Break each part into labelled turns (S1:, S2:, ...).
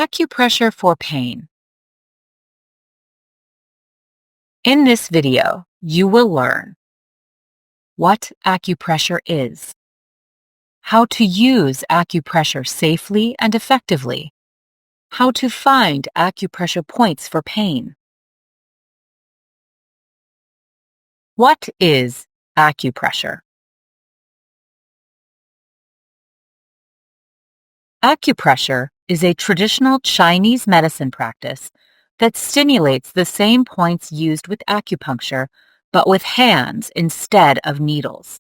S1: Acupressure for pain. In this video, you will learn what acupressure is, how to use acupressure safely and effectively, how to find acupressure points for pain. What is acupressure? Acupressure is a traditional Chinese medicine practice that stimulates the same points used with acupuncture, but with hands instead of needles.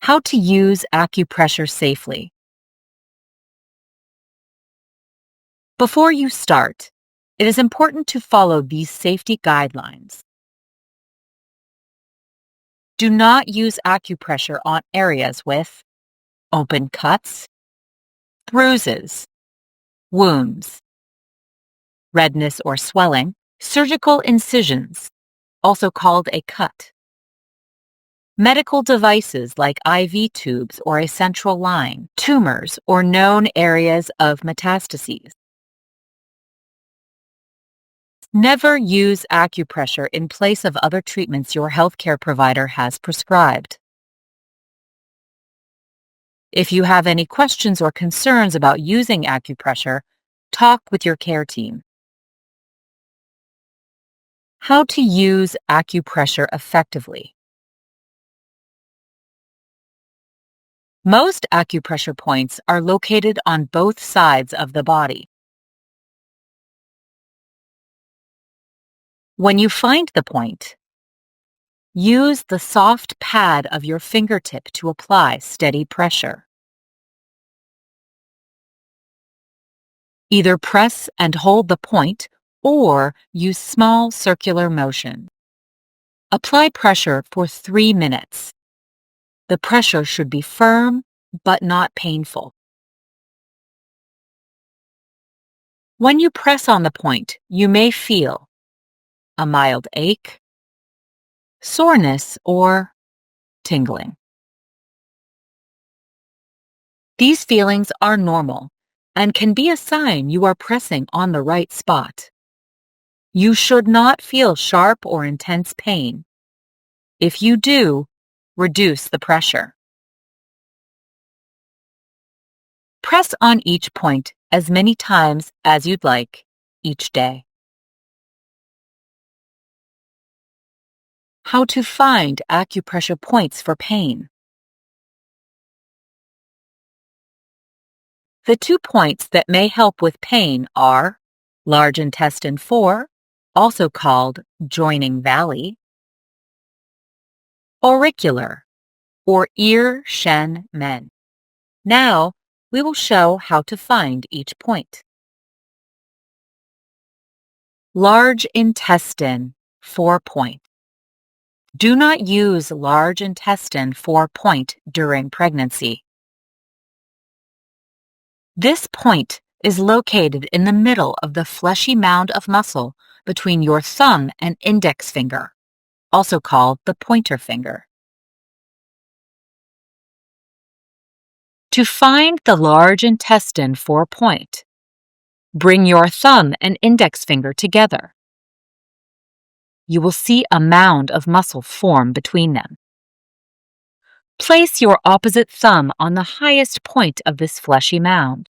S1: How to use acupressure safely. Before you start, it is important to follow these safety guidelines. Do not use acupressure on areas with open cuts, bruises, wounds, redness or swelling, surgical incisions, also called a cut, medical devices like IV tubes or a central line, tumors or known areas of metastases. Never use acupressure in place of other treatments your healthcare provider has prescribed. If you have any questions or concerns about using acupressure, talk with your care team. How to use acupressure effectively. Most acupressure points are located on both sides of the body. When you find the point, use the soft pad of your fingertip to apply steady pressure. Either press and hold the point or use small circular motion. Apply pressure for 3 minutes. The pressure should be firm but not painful. When you press on the point, you may feel a mild ache, soreness, or tingling. These feelings are normal and can be a sign you are pressing on the right spot. You should not feel sharp or intense pain. If you do, reduce the pressure. Press on each point as many times as you'd like each day. How to find acupressure points for pain. The 2 points that may help with pain are large intestine 4, also called joining valley, auricular, or ear shen men. Now, we will show how to find each point. Large intestine 4 point. Do not use large intestine 4 point during pregnancy. This point is located in the middle of the fleshy mound of muscle between your thumb and index finger, also called the pointer finger. To find the large intestine 4 point, bring your thumb and index finger together. You will see a mound of muscle form between them. Place your opposite thumb on the highest point of this fleshy mound.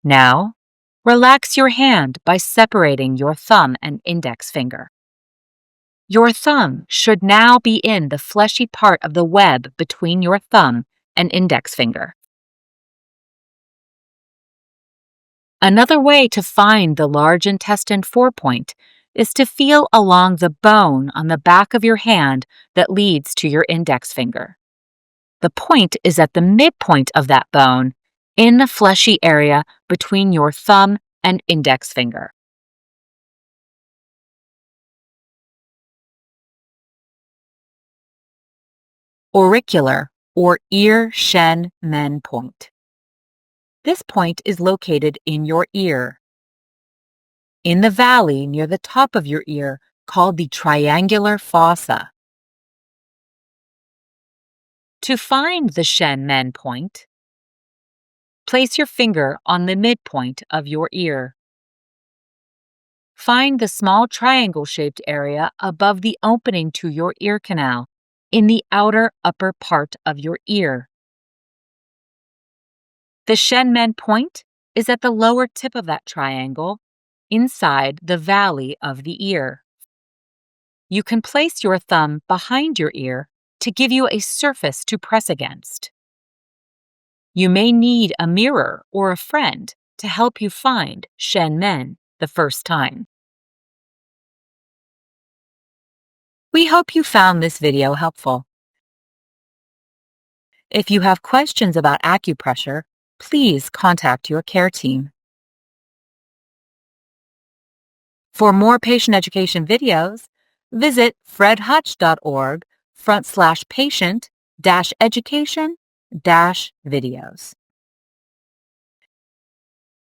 S1: Now, relax your hand by separating your thumb and index finger. Your thumb should now be in the fleshy part of the web between your thumb and index finger. Another way to find the large intestine 4 point is to feel along the bone on the back of your hand that leads to your index finger. The point is at the midpoint of that bone in the fleshy area between your thumb and index finger. Auricular, or ear shen men point. This point is located in your ear, in the valley near the top of your ear called the triangular fossa. To find the shen men point, Place your finger on the midpoint of your ear. Find the small triangle-shaped area above the opening to your ear canal in the outer upper part of your ear. The Shenmen point is at the lower tip of that triangle, inside the valley of the ear. You can place your thumb behind your ear to give you a surface to press against. You may need a mirror or a friend to help you find Shenmen the first time. We hope you found this video helpful. If you have questions about acupressure, please contact your care team. For more patient education videos, visit fredhutch.org/patient-education-videos.